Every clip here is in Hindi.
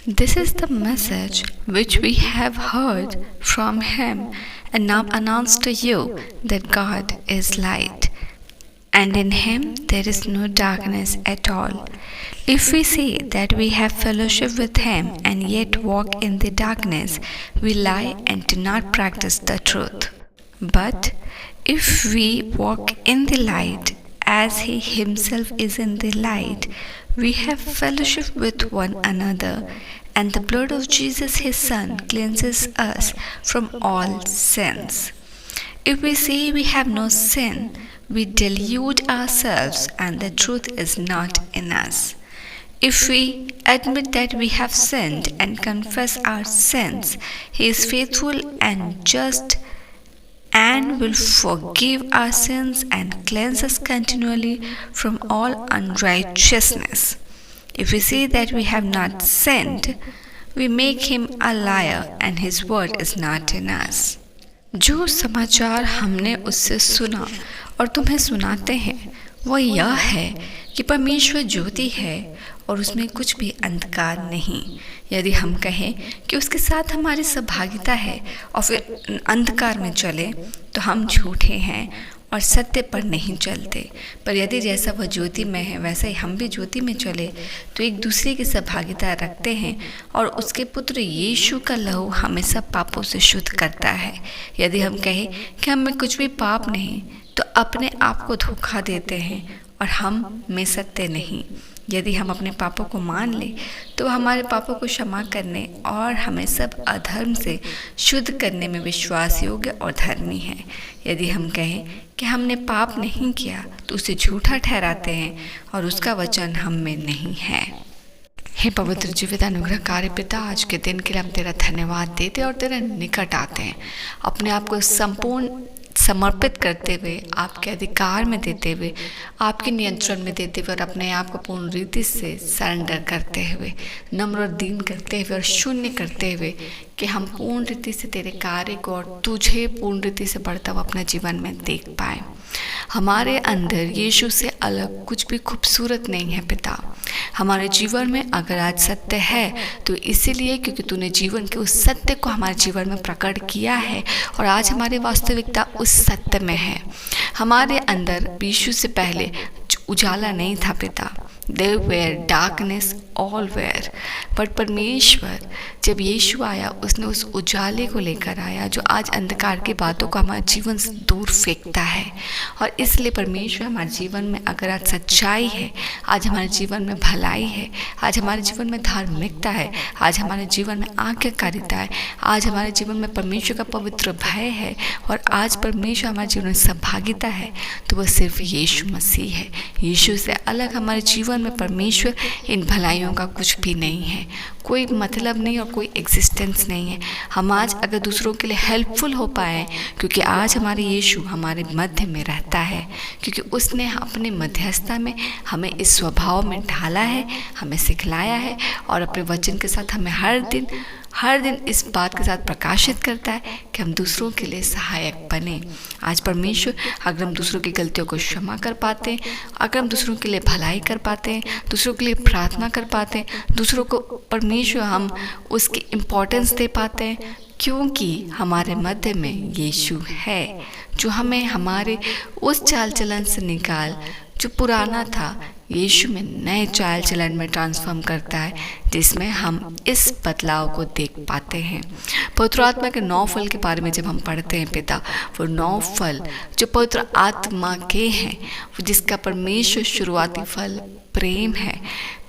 This is the message which we have heard from Him and now announce to you that God is light, and in Him there is no darkness at all. If we say that we have fellowship with Him and yet walk in the darkness, we lie and do not practice the truth. But if we walk in the light, as He Himself is in the light, we have fellowship with one another, and the blood of Jesus His Son cleanses us from all sins. If we say we have no sin, we delude ourselves and the truth is not in us. If we admit that we have sinned and confess our sins, He is faithful and just and will forgive our sins and cleanse us continually from all unrighteousness. If we say that we have not sinned, we make Him a liar and His word is not in us. जो समाचार हमने उससे सुना और तुम्हें सुनाते हैं वह यह है कि परमेश्वर ज्योति है और उसमें कुछ भी अंधकार नहीं। यदि हम कहें कि उसके साथ हमारी सहभागिता है और फिर अंधकार में चले तो हम झूठे हैं और सत्य पर नहीं चलते। पर यदि जैसा वह ज्योति में है वैसा ही हम भी ज्योति में चले तो एक दूसरे की सहभागिता रखते हैं और उसके पुत्र यीशु का लहू हमें सब पापों से शुद्ध करता है। यदि हम कहें कि हम में कुछ भी पाप नहीं तो अपने आप को धोखा देते हैं और हम में सत्य नहीं। यदि हम अपने पापों को मान लें तो हमारे पापों को क्षमा करने और हमें सब अधर्म से शुद्ध करने में विश्वास योग्य और धर्मी है। यदि हम कहें कि हमने पाप नहीं किया तो उसे झूठा ठहराते हैं और उसका वचन हम में नहीं है। हे पवित्र जीवित अनुग्रहकारी पिता, आज के दिन के लिए हम तेरा धन्यवाद देते और तेरे निकट आते हैं, अपने आप को संपूर्ण समर्पित करते हुए, आपके अधिकार में देते हुए, आपके नियंत्रण में देते हुए और अपने आप को पूर्ण रीति से सरेंडर करते हुए, नम्र और दीन करते हुए और शून्य करते हुए कि हम पूर्ण रीति से तेरे कार्य को और तुझे पूर्ण रीति से बढ़ता हुआ अपने जीवन में देख पाए। हमारे अंदर यीशु से अलग कुछ भी खूबसूरत नहीं है पिता। हमारे जीवन में अगर आज सत्य है तो इसीलिए क्योंकि तूने जीवन के उस सत्य को हमारे जीवन में प्रकट किया है और आज हमारी वास्तविकता उस सत्य में है। हमारे अंदर यीशु से पहले उजाला नहीं था पिता, there were darkness all where, but परमेश्वर जब यीशु आया उसने उस उजाले को लेकर आया जो आज अंधकार की बातों को हमारे जीवन से दूर फेंकता है। और इसलिए परमेश्वर हमारे जीवन में अगर आज सच्चाई है, आज हमारे जीवन में भलाई है, आज हमारे जीवन में धार्मिकता है, आज हमारे जीवन में आज्ञाकारिता है, आज हमारे जीवन में परमेश्वर का पवित्र भय है और आज परमेश्वर हमारे जीवन में सहभागिता है, तो वह सिर्फ यीशु मसीह है। यीशु से अलग हमारे जीवन में परमेश्वर इन भलाइयों का कुछ भी नहीं है, कोई मतलब नहीं और कोई एग्जिस्टेंस नहीं है। हम आज अगर दूसरों के लिए हेल्पफुल हो पाए क्योंकि आज हमारे यीशु हमारे मध्य में रहता है, क्योंकि उसने अपने मध्यस्थता में हमें इस स्वभाव में ढाला है, हमें सिखलाया है और अपने वचन के साथ हमें हर दिन इस बात के साथ प्रकाशित करता है कि हम दूसरों के लिए सहायक बने। आज परमेश्वर अगर हम दूसरों की गलतियों को क्षमा कर पाते हैं, अगर हम दूसरों के लिए भलाई कर पाते हैं, दूसरों के लिए प्रार्थना कर पाते हैं, दूसरों को परमेश्वर हम उसकी इम्पोर्टेंस दे पाते हैं, क्योंकि हमारे मध्य में यीशु है जो हमें हमारे उस चाल चलन से निकाल जो पुराना था यीशु में नए चाल चलन में ट्रांसफॉर्म करता है, जिसमें हम इस बदलाव को देख पाते हैं। पवित्र आत्मा के 9 फल के बारे में जब हम पढ़ते हैं पिता, वो 9 फल जो पवित्र आत्मा के हैं, जिसका परमेश्वर शुरुआती फल प्रेम है।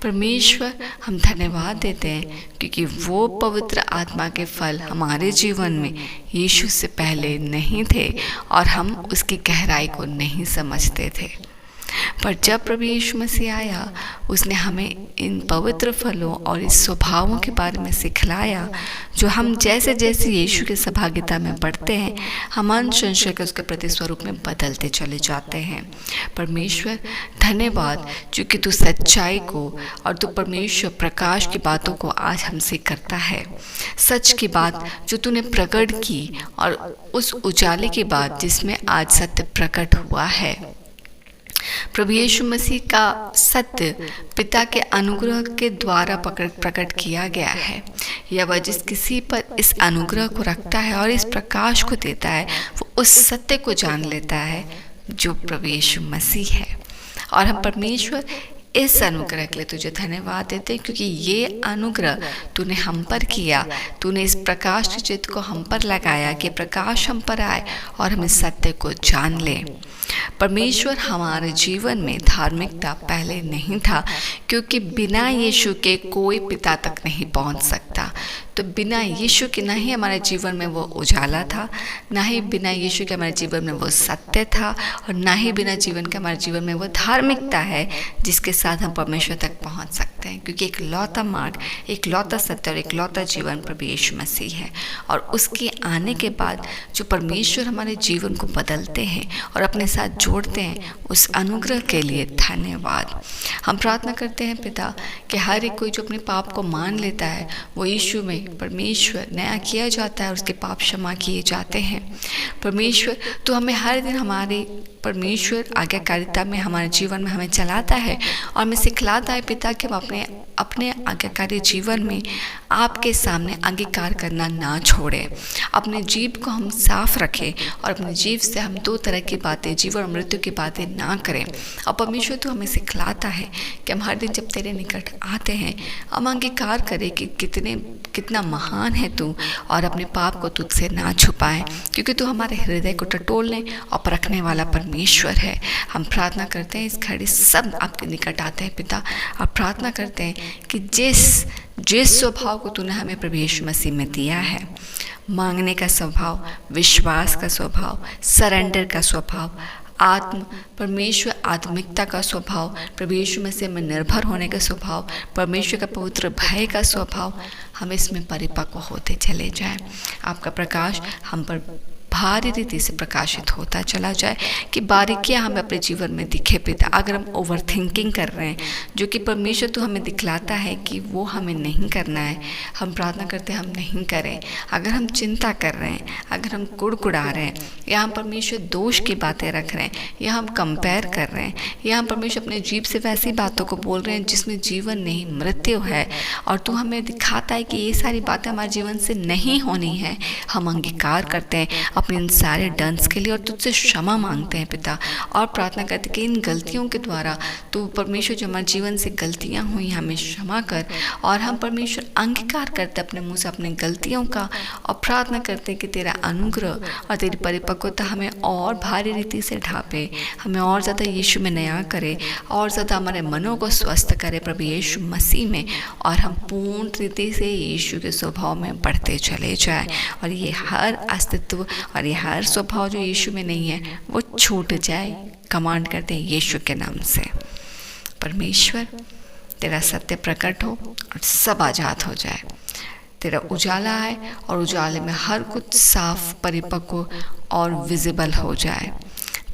परमेश्वर हम धन्यवाद देते हैं क्योंकि वो पवित्र आत्मा के फल हमारे जीवन में यीशु से पहले नहीं थे और हम उसकी गहराई को नहीं समझते थे। पर जब प्रभु यीशु मसीह आया उसने हमें इन पवित्र फलों और इस स्वभावों के बारे में सिखलाया, जो हम जैसे जैसे यीशु के सहभागिता में बढ़ते हैं हम अंश के उसके प्रति स्वरूप में बदलते चले जाते हैं। परमेश्वर धन्यवाद क्योंकि तू सच्चाई को और तू परमेश्वर प्रकाश की बातों को आज हमसे करता है। सच की बात जो तूने प्रकट की और उस उजाले की बात जिसमें आज सत्य प्रकट हुआ है। प्रभु यीशु मसीह का सत्य पिता के अनुग्रह के द्वारा प्रकट किया गया है। या वह जिस किसी पर इस अनुग्रह को रखता है और इस प्रकाश को देता है, वो उस सत्य को जान लेता है जो प्रभु यीशु मसीह है। और हम परमेश्वर इस अनुग्रह के लिए तुझे धन्यवाद देते हैं, क्योंकि ये अनुग्रह तूने हम पर किया। तूने इस प्रकाश की चित्त को हम पर लगाया कि प्रकाश हम पर आए और हम इस सत्य को जान लें। परमेश्वर, हमारे जीवन में धार्मिकता पहले नहीं था, क्योंकि बिना यीशु के कोई पिता तक नहीं पहुंच सकता। तो बिना यीशु के ना ही हमारे जीवन में वो उजाला था, ना ही बिना यीशु के हमारे जीवन में वो सत्य था, और ना ही बिना जीवन के हमारे जीवन में वो धार्मिकता है जिसके साथ हम परमेश्वर तक पहुंच सकते हैं। क्योंकि एक लौता मार्ग, एक लौता सत्य और एक लौता जीवन प्रभु यीशु मसीह है। और उसके आने के बाद जो परमेश्वर हमारे जीवन को बदलते हैं और अपने साथ जोड़ते हैं, उस अनुग्रह के लिए धन्यवाद। हम प्रार्थना करते हैं पिता कि हर एक कोई जो अपने पाप को मान लेता है, वो यीशु में परमेश्वर नया किया जाता है, उसके पाप क्षमा किए जाते हैं। परमेश्वर, तो हमें हर दिन हमारे परमेश्वर आज्ञाकारिता में हमारे जीवन में हमें चलाता है और हमें सिखलाता है पिता कि हम अपने आज्ञाकारी जीवन में आपके सामने अंगीकार करना ना छोड़ें। अपने जीव को हम साफ रखें और अपने जीव से हम दो तरह की बातें, जीवन और मृत्यु की बातें ना करें। और परमेश्वर, तू हमें सिखलाता है कि हम हर दिन जब तेरे निकट आते हैं, हम अंगीकार करें कि कितना महान है तू, और अपने पाप को तुझसे ना छुपाएं, क्योंकि तू हमारे हृदय को टटोलने और परखने वाला परमेश्वर है। हम प्रार्थना करते हैं, इस घड़ी सब आपके निकट आते हैं पिता, और प्रार्थना करते हैं कि जिस स्वभाव को तूने हमें प्रभु यीशु मसीह में दिया है, मांगने का स्वभाव, विश्वास का स्वभाव, सरेंडर का स्वभाव, परमेश्वर आत्मिकता का स्वभाव, प्रभु यीशु मसीह में निर्भर होने का स्वभाव, परमेश्वर का पवित्र भय का स्वभाव, हम इसमें परिपक्व होते चले जाएं। आपका प्रकाश हम पर भारी रीति से प्रकाशित होता चला जाए कि बारीकियां हमें अपने जीवन में दिखे पिता। अगर हम ओवर थिंकिंग कर रहे हैं, जो कि परमेश्वर तो हमें दिखलाता है कि वो हमें नहीं करना है, हम प्रार्थना करते हैं हम नहीं करें। अगर हम चिंता कर रहे हैं, अगर हम कुड़कुड़ा रहे हैं, या हम परमेश्वर दोष की बातें रख रहे हैं, या हम कंपेयर कर रहे हैं, या हम परमेश्वर अपने जीव से वैसी बातों को बोल रहे हैं जिसमें जीवन नहीं मृत्यु है, और तू हमें दिखाता है कि ये सारी बातें हमारे जीवन से नहीं होनी है, हम अंगीकार करते हैं अपने इन सारे डंस के लिए और तुझसे क्षमा मांगते हैं पिता। और प्रार्थना करते हैं कि इन गलतियों के द्वारा तू परमेश्वर, जो हमारे जीवन से गलतियां हुई, हमें क्षमा कर। और हम परमेश्वर अंगीकार करते अपने मुंह से अपने गलतियों का, और प्रार्थना करते हैं कि तेरा अनुग्रह और तेरी परिपक्वता हमें और भारी रीति से ढापे, हमें और ज़्यादा यीशु में नया करे, और ज़्यादा हमारे मनों को स्वस्थ करे प्रभु यीशु मसीह में, और हम पूर्ण रीति से यीशु के स्वभाव में बढ़ते चले जाए। और ये हर अस्तित्व और ये हर स्वभाव जो यीशु में नहीं है वो छूट जाए। कमांड करते हैं यीशु के नाम से। परमेश्वर, तेरा सत्य प्रकट हो और सब आजाद हो जाए। तेरा उजाला है और उजाले में हर कुछ साफ, परिपक्व और विजिबल हो जाए।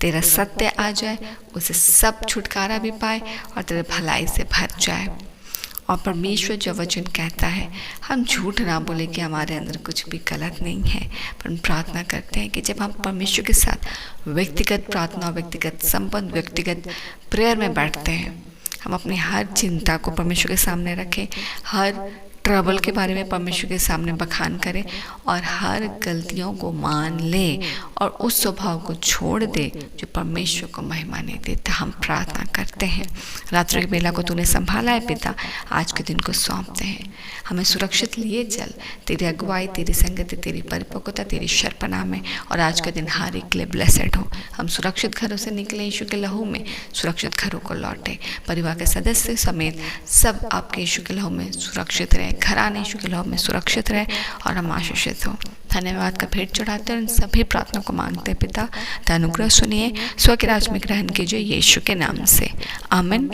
तेरा सत्य आ जाए, उसे सब छुटकारा भी पाए और तेरे भलाई से भर जाए। और परमेश्वर जो वचन कहता है, हम झूठ ना बोले कि हमारे अंदर कुछ भी गलत नहीं है, पर प्रार्थना करते हैं कि जब हम परमेश्वर के साथ व्यक्तिगत प्रार्थना, व्यक्तिगत संबंध, व्यक्तिगत प्रेयर में बैठते हैं, हम अपनी हर चिंता को परमेश्वर के सामने रखें, हर ट्रबल के बारे में परमेश्वर के सामने बखान करें, और हर गलतियों को मान ले और उस स्वभाव को छोड़ दे जो परमेश्वर को महिमा नहीं देता। हम प्रार्थना करते हैं, रात्रि की बेला को तूने संभाला है पिता, आज के दिन को सौंपते हैं। हमें सुरक्षित लिए चल, तेरी अगुवाई, तेरी संगति, तेरी परिपक्वता, तेरी शर्पना में, और आज का दिन हर एक के लिए ब्लेसेड हो। हम सुरक्षित घरों से निकले, यीशु के लहू में सुरक्षित घरों को लौटे। परिवार के सदस्य समेत सब आपके यीशु के लहू में सुरक्षित रहे, घराने यीशु के लहू में सुरक्षित रहे, और हम आशीषित हो। धन्यवाद का भेंट चढ़ाते हैं, इन सभी प्रार्थना को मांगते हैं पिता। अनुग्रह सुनिए, स्व के राज में ग्रहण कीजिए यीशु के नाम से। आमीन।